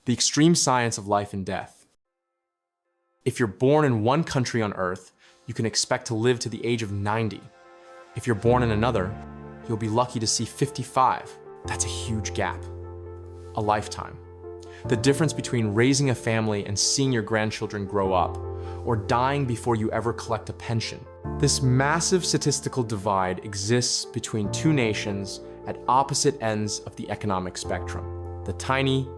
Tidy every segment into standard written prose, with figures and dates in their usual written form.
the extreme science of life and death. If you're born in one country on Earth, you can expect to live to the age of 90. If you're born in another, you'll be lucky to see 55. That's a huge gap. A lifetime. The difference between raising a family and seeing your grandchildren grow up, or dying before you ever collect a pension. This massive statistical divide exists between two nations at opposite ends of the economic spectrum. The tiny,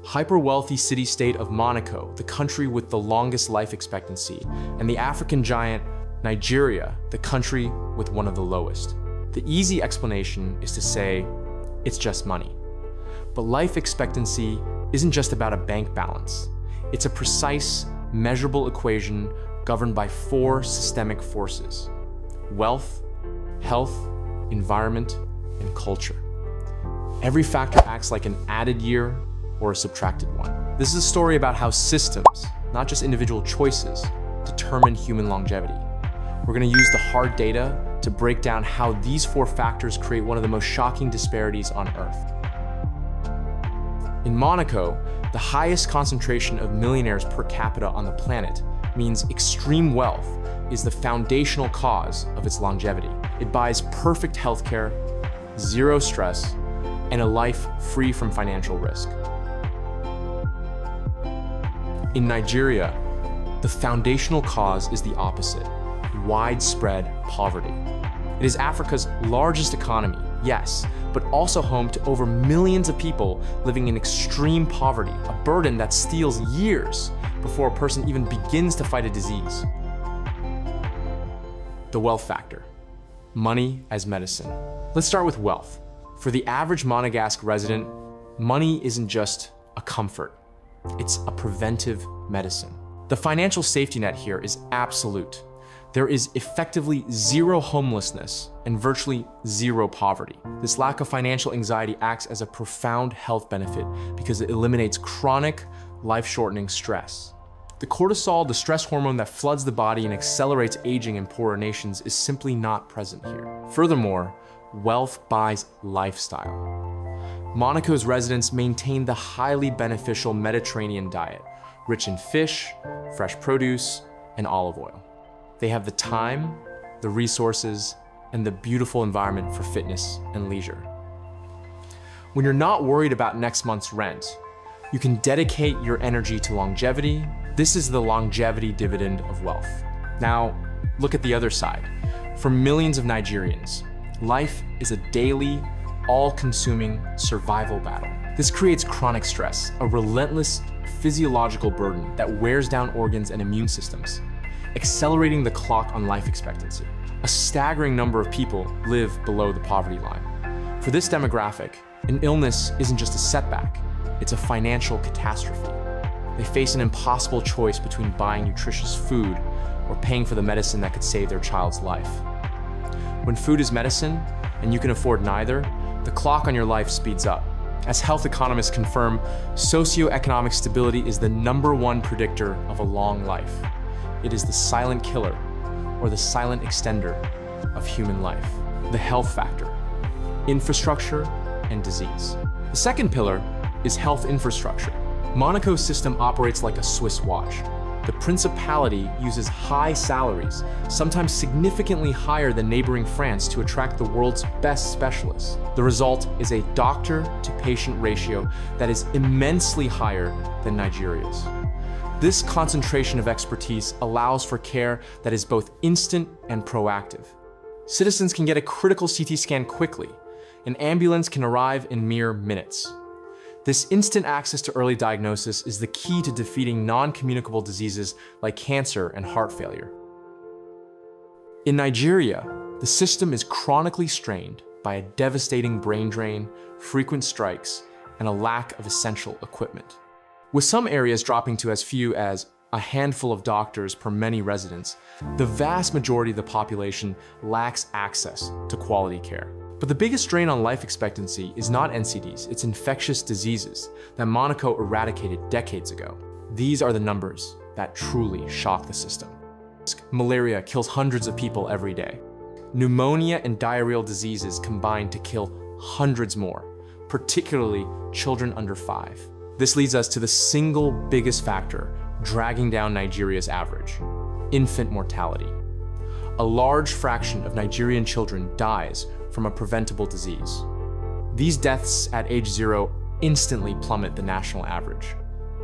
hyper-wealthy city-state of Monaco, the country with the longest life expectancy, and the African giant, Nigeria, the country with one of the lowest. The easy explanation is to say, it's just money. But life expectancy isn't just about a bank balance. It's a precise, measurable equation governed by four systemic forces: wealth, health, environment, and culture. Every factor acts like an added year or a subtracted one. This is a story about how systems, not just individual choices, determine human longevity. We're going to use the hard data to break down how these four factors create one of the most shocking disparities on Earth. In Monaco, the highest concentration of millionaires per capita on the planet means extreme wealth is the foundational cause of its longevity. It buys perfect healthcare, zero stress, and a life free from financial risk. In Nigeria, the foundational cause is the opposite: widespread poverty. It is Africa's largest economy, yes, but also home to over millions of people living in extreme poverty, a burden that steals years before a person even begins to fight a disease. The wealth factor. Money as medicine. Let's start with wealth. For the average Monegasque resident, money isn't just a comfort. It's a preventive medicine. The financial safety net here is absolute. There is effectively zero homelessness and virtually zero poverty. This lack of financial anxiety acts as a profound health benefit because it eliminates chronic, life-shortening stress. The cortisol, the stress hormone that floods the body and accelerates aging in poorer nations, is simply not present here. Furthermore, wealth buys lifestyle. Monaco's residents maintain the highly beneficial Mediterranean diet, rich in fish, fresh produce, and olive oil. They have the time, the resources, and the beautiful environment for fitness and leisure. When you're not worried about next month's rent, you can dedicate your energy to longevity. This is the longevity dividend of wealth. Now, look at the other side. For millions of Nigerians, life is a daily, all-consuming survival battle. This creates chronic stress, a relentless physiological burden that wears down organs and immune systems, accelerating the clock on life expectancy. A staggering number of people live below the poverty line. For this demographic, an illness isn't just a setback, it's a financial catastrophe. They face an impossible choice between buying nutritious food or paying for the medicine that could save their child's life. When food is medicine, and you can afford neither, the clock on your life speeds up. As health economists confirm, socioeconomic stability is the #1 predictor of a long life. It is the silent killer, or the silent extender, of human life. The health factor, infrastructure, and disease. The second pillar is health infrastructure. Monaco's system operates like a Swiss watch. The principality uses high salaries, sometimes significantly higher than neighboring France, to attract the world's best specialists. The result is a doctor-to-patient ratio that is immensely higher than Nigeria's. This concentration of expertise allows for care that is both instant and proactive. Citizens can get a critical CT scan quickly. An ambulance can arrive in mere minutes. This instant access to early diagnosis is the key to defeating non-communicable diseases like cancer and heart failure. In Nigeria, the system is chronically strained by a devastating brain drain, frequent strikes, and a lack of essential equipment. With some areas dropping to as few as a handful of doctors per many residents, the vast majority of the population lacks access to quality care. But the biggest strain on life expectancy is not NCDs, it's infectious diseases that Monaco eradicated decades ago. These are the numbers that truly shock the system. Malaria kills hundreds of people every day. Pneumonia and diarrheal diseases combine to kill hundreds more, particularly children under 5. This leads us to the single biggest factor dragging down Nigeria's average: infant mortality. A large fraction of Nigerian children dies from a preventable disease. These deaths at age 0 instantly plummet the national average,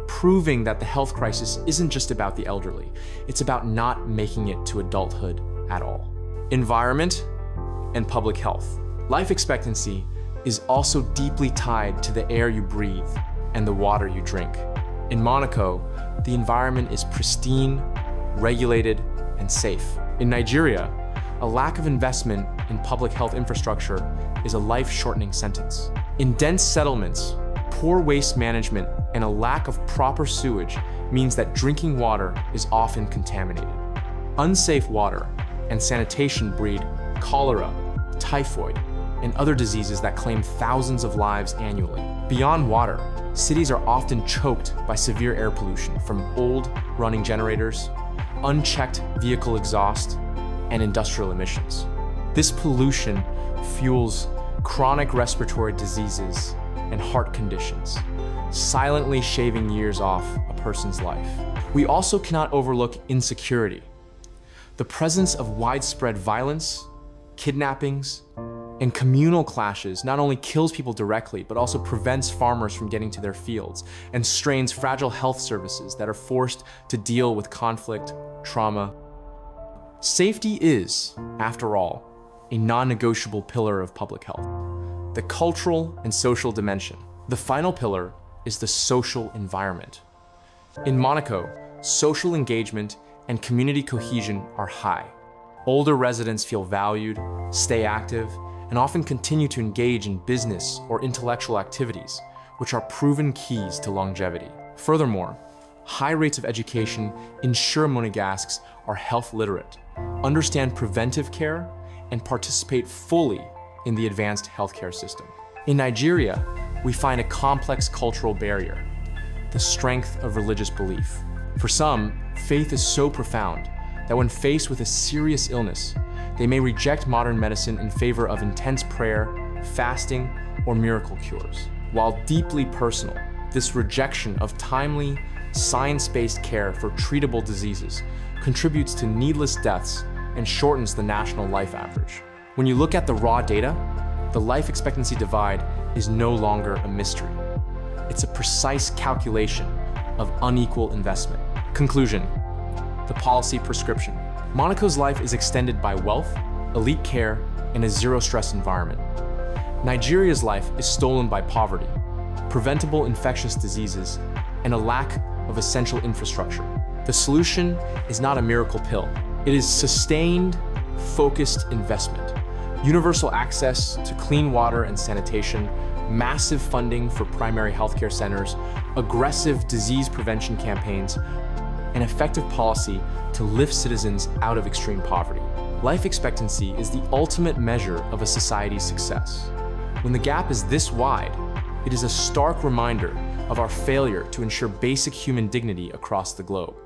proving that the health crisis isn't just about the elderly, it's about not making it to adulthood at all. Environment and public health. Life expectancy is also deeply tied to the air you breathe and the water you drink. In Monaco, the environment is pristine, regulated, and safe. In Nigeria, a lack of investment in public health infrastructure is a life-shortening sentence. In dense settlements, poor waste management and a lack of proper sewage means that drinking water is often contaminated. Unsafe water and sanitation breed cholera, typhoid, and other diseases that claim thousands of lives annually. Beyond water, cities are often choked by severe air pollution from old running generators, unchecked vehicle exhaust, and industrial emissions. This pollution fuels chronic respiratory diseases and heart conditions, silently shaving years off a person's life. We also cannot overlook insecurity. The presence of widespread violence, kidnappings, and communal clashes not only kills people directly, but also prevents farmers from getting to their fields and strains fragile health services that are forced to deal with conflict, trauma. Safety is, after all, a non-negotiable pillar of public health. The cultural and social dimension. The final pillar is the social environment. In Monaco, social engagement and community cohesion are high. Older residents feel valued, stay active, and often continue to engage in business or intellectual activities, which are proven keys to longevity. Furthermore, high rates of education ensure Monegasques are health literate, understand preventive care, and participate fully in the advanced healthcare system. In Nigeria, we find a complex cultural barrier: the strength of religious belief. For some, faith is so profound that when faced with a serious illness, they may reject modern medicine in favor of intense prayer, fasting, or miracle cures. While deeply personal, this rejection of timely, science-based care for treatable diseases contributes to needless deaths and shortens the national life average. When you look at the raw data, the life expectancy divide is no longer a mystery. It's a precise calculation of unequal investment. Conclusion: the policy prescription. Monaco's life is extended by wealth, elite care, and a zero-stress environment. Nigeria's life is stolen by poverty, preventable infectious diseases, and a lack of essential infrastructure. The solution is not a miracle pill. It is sustained, focused investment. Universal access to clean water and sanitation, massive funding for primary healthcare centers, aggressive disease prevention campaigns, and effective policy to lift citizens out of extreme poverty. Life expectancy is the ultimate measure of a society's success. When the gap is this wide, it is a stark reminder of our failure to ensure basic human dignity across the globe.